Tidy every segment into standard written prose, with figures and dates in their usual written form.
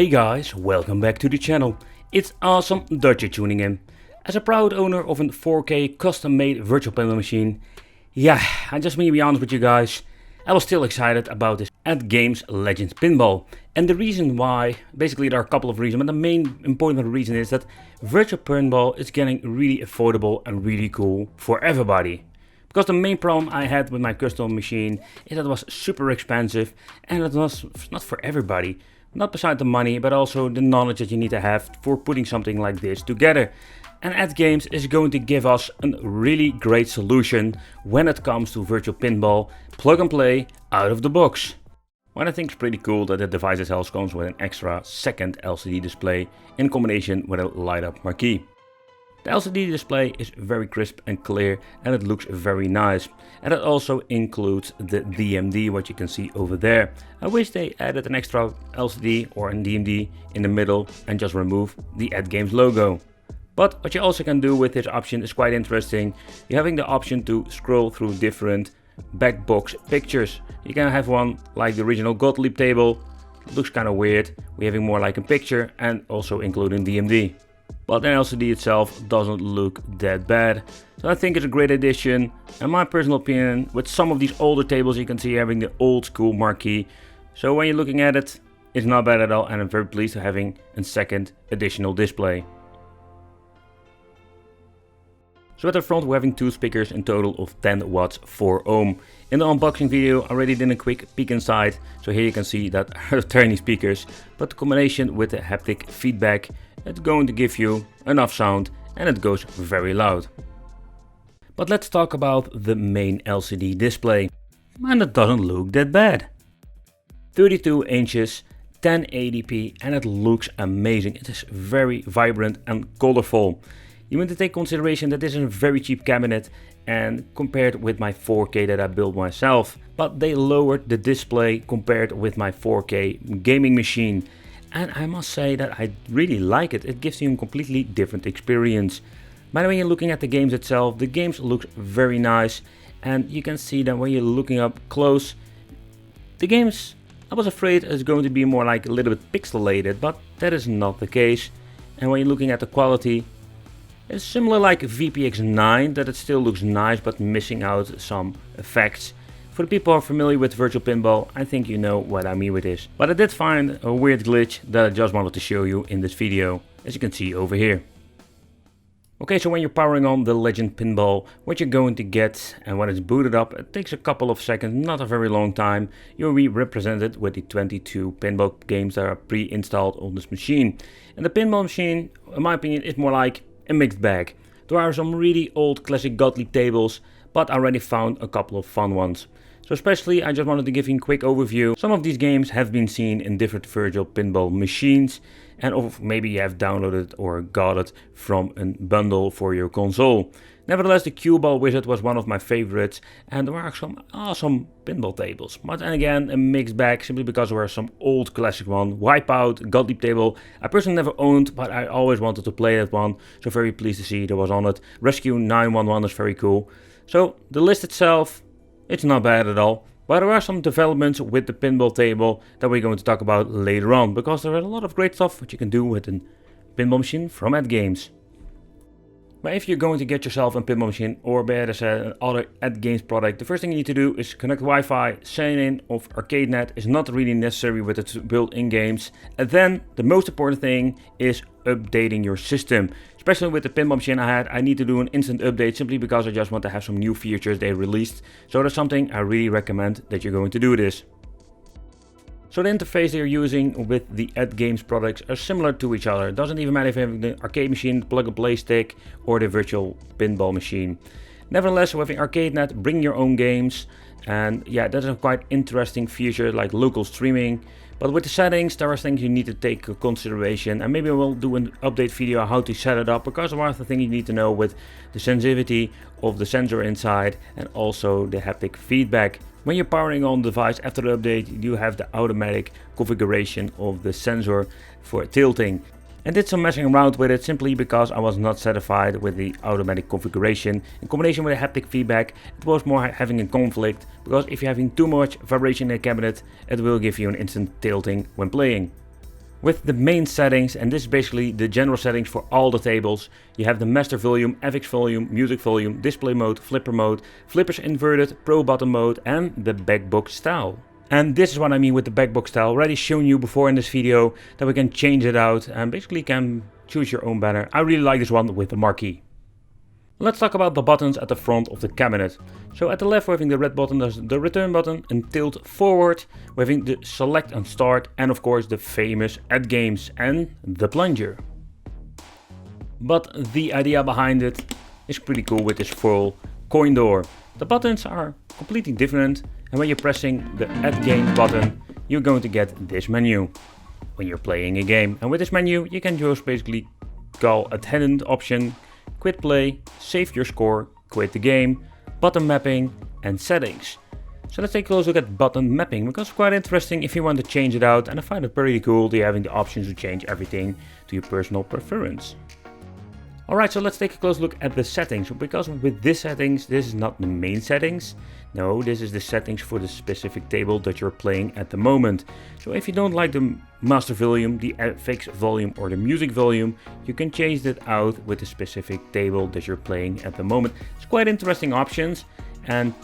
Hey guys, welcome back to the channel. It's awesome that you're tuning in. As a proud owner of a 4K custom-made virtual pinball machine, yeah, I just need to be honest with you guys, I was still excited about this Atgames Legends Pinball. And the reason why, basically there are a couple of reasons, but the main important reason is that virtual pinball is getting really affordable and really cool for everybody. Because the main problem I had with my custom machine is that it was super expensive and it was not for everybody. Not beside the money, but also the knowledge that you need to have for putting something like this together. And Atgames is going to give us a really great solution when it comes to virtual pinball, plug and play, out of the box. What I think is pretty cool that the device itself comes with an extra second LCD display in combination with a light up marquee. The LCD display is very crisp and clear and it looks very nice. And it also includes the DMD, what you can see over there. I wish they added an extra LCD or a DMD in the middle and just remove the Atgames logo. But what you also can do with this option is quite interesting. You're having the option to scroll through different Backbox pictures. You can have one like the original Gottlieb table. It looks kind of weird. We're having more like a picture and also including DMD. But the LCD itself doesn't look that bad. So I think it's a great addition. In my personal opinion, with some of these older tables you can see having the old school marquee. So when you're looking at it, it's not bad at all and I'm very pleased to having a second additional display. So at the front we're having two speakers in total of 10 watts 4 ohm. In the unboxing video I already did a quick peek inside, so here you can see that are tiny speakers, but the combination with the haptic feedback, it's going to give you enough sound and it goes very loud. But let's talk about the main LCD display, and it doesn't look that bad. 32 inches, 1080p, and it looks amazing. It is very vibrant and colorful. You want to take consideration that this is a very cheap cabinet and compared with my 4K that I built myself. But they lowered the display compared with my 4K gaming machine. And I must say that I really like it. It gives you a completely different experience. By the way, you're looking at the games itself, the games look very nice. And you can see that when you're looking up close, the games, I was afraid is going to be more like a little bit pixelated, but that is not the case. And when you're looking at the quality, it's similar like VPX9, that it still looks nice but missing out some effects. For the people who are familiar with virtual pinball, I think you know what I mean with this. But I did find a weird glitch that I just wanted to show you in this video, as you can see over here. Okay, so when you're powering on the Legend Pinball, what you're going to get, and when it's booted up, it takes a couple of seconds, not a very long time, you'll be represented with the 22 pinball games that are pre-installed on this machine. And the pinball machine, in my opinion, is more like a mixed bag. There are some really old classic Gottlieb tables, but I already found a couple of fun ones. So especially I just wanted to give you a quick overview. Some of these games have been seen in different virtual pinball machines, and or maybe you have downloaded or got it from a bundle for your console. Nevertheless, the Cue Ball Wizard was one of my favorites, and there are some awesome pinball tables. But then again, a mixed bag, simply because there were some old classic one, Wipeout, Gottlieb table. I personally never owned, but I always wanted to play that one, so very pleased to see there was on it. Rescue 911 is very cool. So the list itself, it's not bad at all. But there are some developments with the pinball table that we're going to talk about later on, because there is a lot of great stuff what you can do with a pinball machine from Atgames. But if you're going to get yourself a pinball machine, or better said, an other Atgames product, the first thing you need to do is connect Wi-Fi. Sign in of ArcadeNet is not really necessary with its built-in games. And then the most important thing is updating your system. Especially with the pinball machine I need to do an instant update simply because I just want to have some new features they released. So that's something I really recommend that you're going to do this. So the interface they're using with the Atgames products are similar to each other. It doesn't even matter if you have the arcade machine, plug and play stick, or the virtual pinball machine. Nevertheless, with ArcadeNet, bring your own games. And yeah, that's a quite interesting feature like local streaming. But with the settings, there are things you need to take into consideration, and maybe we'll do an update video on how to set it up, because there are the things you need to know with the sensitivity of the sensor inside and also the haptic feedback. When you're powering on the device after the update, you have the automatic configuration of the sensor for tilting. I did some messing around with it simply because I was not satisfied with the automatic configuration. In combination with the haptic feedback, it was more having a conflict, because if you're having too much vibration in the cabinet, it will give you an instant tilting when playing. with the main settings, and this is basically the general settings for all the tables. You have the master volume, FX volume, music volume, display mode, flippers inverted, pro button mode, and the backbox style. And this is what I mean with the backbox style. Already shown you before in this video that we can change it out and basically can choose your own banner. I really like this one with the marquee. Let's talk about the buttons at the front of the cabinet. So at the left we're having the red button, there's the return button, and tilt forward. We're having the select and start, and of course the famous Atgames and the Plunger. But the idea behind it is pretty cool with this full coin door. The buttons are completely different, and when you're pressing the Atgames button, you're going to get this menu when you're playing a game. And with this menu you can just basically call a hidden option, quit play, save your score, quit the game, button mapping, and settings. So let's take a close look at button mapping, because it's quite interesting if you want to change it out, and I find it pretty cool to having the options to change everything to your personal preference. Alright, so let's take a close look at the settings, because with this settings, this is not the main settings. No, this is the settings for the specific table that you're playing at the moment. So if you don't like the master volume, the FX volume, or the music volume, you can change that out with the specific table that you're playing at the moment. It's quite interesting options, and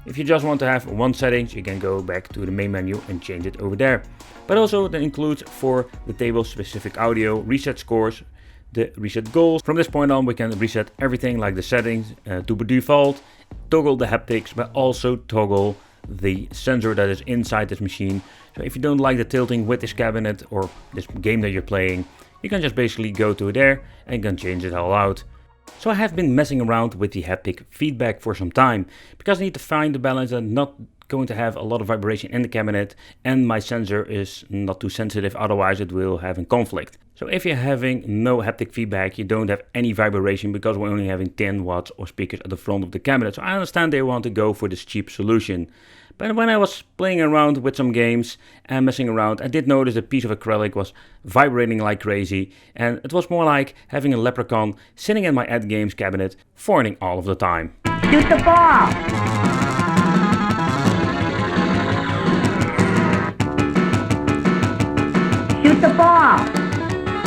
if you just want to have one settings, you can go back to the main menu and change it over there. But also that includes for the table specific audio, reset scores, the reset goals. From this point on we can reset everything like the settings to default, toggle the haptics, but also toggle the sensor that is inside this machine. So if you don't like the tilting with this cabinet or this game that you're playing, you can just basically go to there and can change it all out. So I have been messing around with the haptic feedback for some time, because I need to find the balance and not going to have a lot of vibration in the cabinet, and my sensor is not too sensitive, otherwise it will have a conflict. So if you're having no haptic feedback, you don't have any vibration, because we're only having 10 watts of speakers at the front of the cabinet. So I understand they want to go for this cheap solution. But when I was playing around with some games and messing around, I did notice a piece of acrylic was vibrating like crazy, and it was more like having a leprechaun sitting in my Atgames cabinet, farting all of the time. Shoot the ball! Shoot the ball!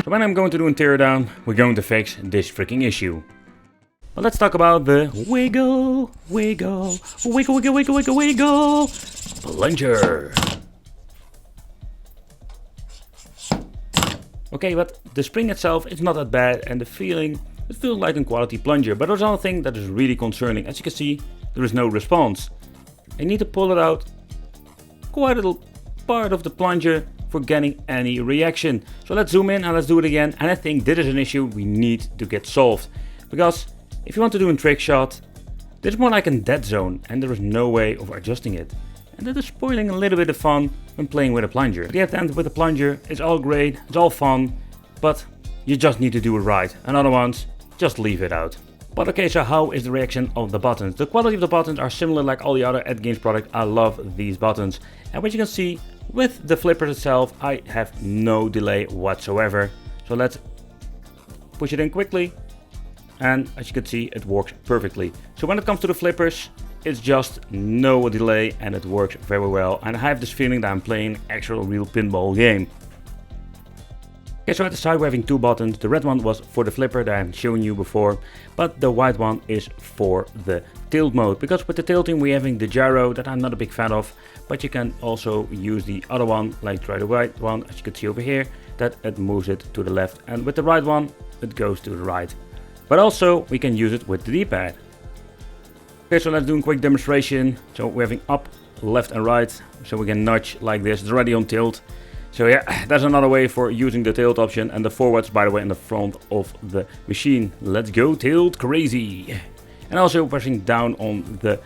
So when I'm going to do a teardown, we're going to fix this freaking issue. But let's talk about the wiggle, wiggle, wiggle, wiggle, wiggle, wiggle, wiggle, plunger. Okay, but the spring itself is not that bad, and the feeling, it feels like a quality plunger. But there's another thing that is really concerning. As you can see, there is no response. I need to pull it out quite a little part of the plunger for getting any reaction. So let's zoom in and let's do it again. And I think this is an issue we need to get solved, because if you want to do a trick shot, this is more like a dead zone and there is no way of adjusting it. And that is spoiling a little bit of fun when playing with a plunger. At the end with a plunger, it's all great, it's all fun, but you just need to do it right. And other ones, just leave it out. But okay, so how is the reaction of the buttons? The quality of the buttons are similar like all the other Atgames products. I love these buttons. And what you can see with the flippers itself, I have no delay whatsoever. So let's push it in quickly. And as you can see, it works perfectly. So when it comes to the flippers, it's just no delay and it works very well. And I have this feeling that I'm playing an actual real pinball game. Okay, so at the side we're having two buttons. The red one was for the flipper that I'm showing you before, but the white one is for the tilt mode. Because with the tilting we're having the gyro that I'm not a big fan of, but you can also use the other one, like try the right one, as you can see over here, that it moves it to the left. And with the right one, it goes to the right. But also we can use it with the D-pad. Okay, so let's do a quick demonstration. So we're having up, left and right, so we can nudge like this. It's already on tilt. So yeah, that's another way for using the tilt option, and the forwards by the way in the front of the machine. Let's go tilt crazy. And also pressing down on the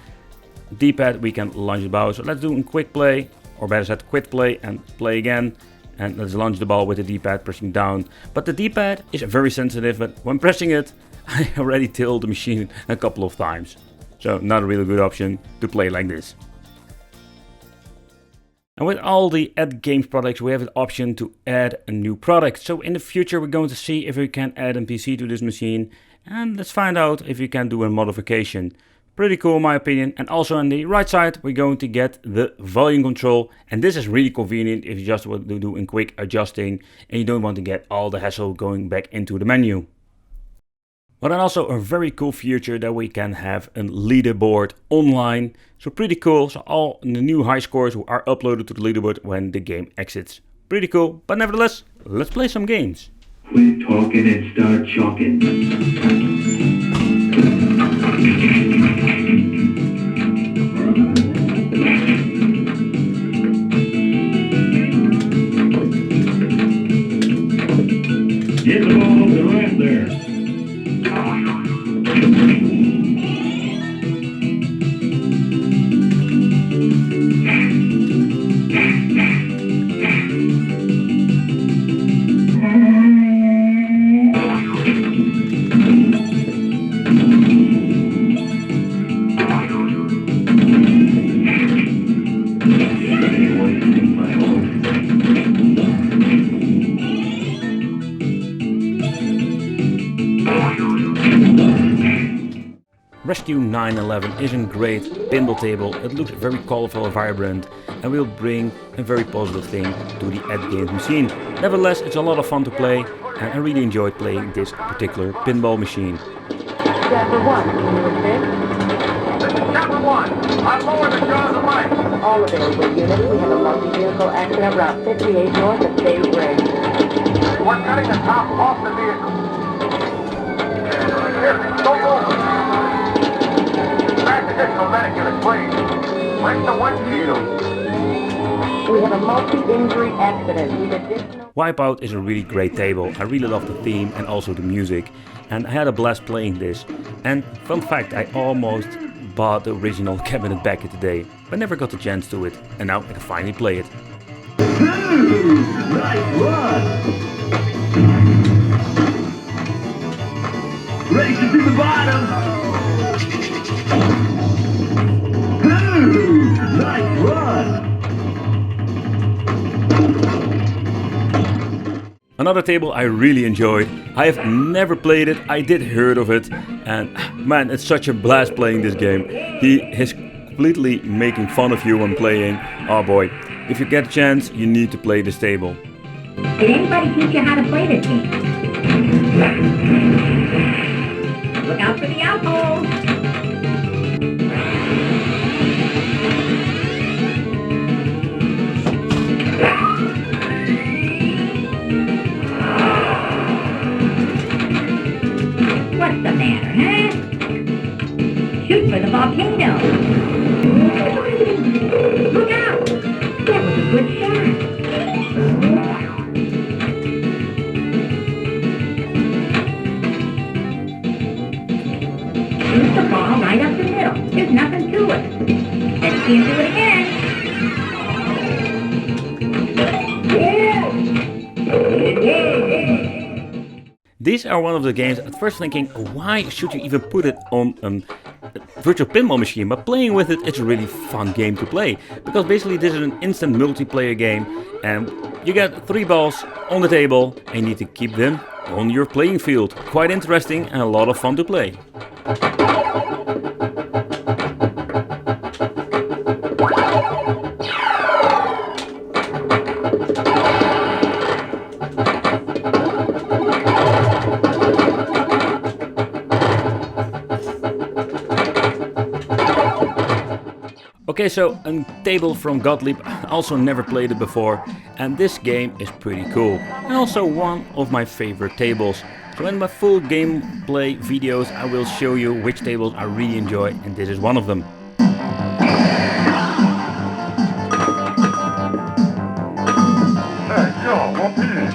D-pad we can launch the ball. So let's do a quick play, or better said quit play and play again. And let's launch the ball with the D-pad pressing down. But the D-pad is very sensitive, but when pressing it, I already tilted the machine a couple of times. So not a really good option to play like this. And with all the Atgames products, we have the option to add a new product. So in the future, we're going to see if we can add a PC to this machine. And let's find out if we can do a modification. Pretty cool in my opinion. And also on the right side we're going to get the volume control, and this is really convenient if you just want to do a quick adjusting and you don't want to get all the hassle going back into the menu. But then also a very cool feature that we can have a leaderboard online. So pretty cool, so all the new high scores are uploaded to the leaderboard when the game exits. Pretty cool, but nevertheless, let's play some games. Quit talking and start chalking. Get the ball off the ramp there. Rescue 911 is a great pinball table. It looks very colorful and vibrant and will bring a very positive thing to the Atgames machine. Nevertheless, it's a lot of fun to play and I really enjoyed playing this particular pinball machine. Chapter 1, can you assist? Chapter 1, I'm lower the jaws of life. All available units, we have a multi-vehicle accident route 58 north of State Bridge. We're cutting the top off the vehicle. Here, don't move. Back additional medic unit, please. Break the windshield. We have a multi-injury accident. Need additional... Wipeout is a really great table. I really love the theme and also the music. And I had a blast playing this. And fun fact, I almost bought the original cabinet back in the day, but never got the chance to it. And now I can finally play it. Nice run! Racing to the bottom! Nice run! Another table I really enjoyed. I have never played it, I did heard of it, and man, it's such a blast playing this game. He is completely making fun of you when playing. Oh boy, if you get a chance, you need to play this table. Did anybody teach you how to play this game? Look out for the outholes! What's the matter, huh? Shoot for the volcano! Look out! That was a good shot! Shoot the ball right up the middle. There's nothing to it. Let's see him do it again. These are one of the games at first thinking, why should you even put it on a virtual pinball machine? But playing with it, it's a really fun game to play. Because basically this is an instant multiplayer game and you get 3 balls on the table and you need to keep them on your playing field. Quite interesting and a lot of fun to play. Okay, so a table from Gottlieb, I also never played it before, and this game is pretty cool, and also one of my favorite tables. So in my full gameplay videos I will show you which tables I really enjoy, and this is one of them. Hey, yo, up here.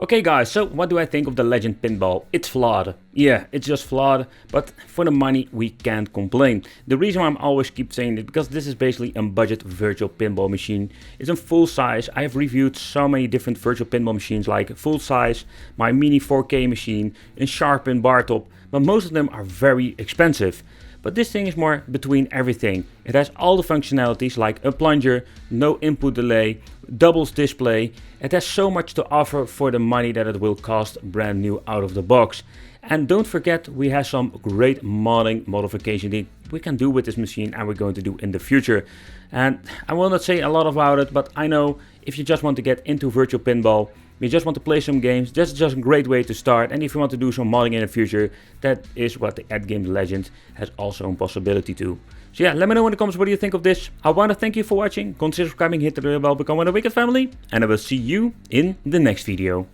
Okay guys, so what do I think of the Legend Pinball? It's flawed. Yeah, it's just flawed, but for the money we can't complain. The reason why I'm always keep saying it, because this is basically a budget virtual pinball machine. It's in full size. I have reviewed so many different virtual pinball machines, like full size, my mini 4K machine, and sharpened bar top, but most of them are very expensive. But this thing is more between everything. It has all the functionalities like a plunger, no input delay, doubles display. It has so much to offer for the money that it will cost brand new out of the box. And don't forget, we have some great modding modification that we can do with this machine and we're going to do in the future. And I will not say a lot about it, but I know if you just want to get into virtual pinball, you just want to play some games, that's just a great way to start. And if you want to do some modding in the future, that is what the Atgames Legends has also a possibility to. So yeah, let me know in the comments what do you think of this. I want to thank you for watching, consider subscribing, hit the bell, become one of the Wicked family, and I will see you in the next video.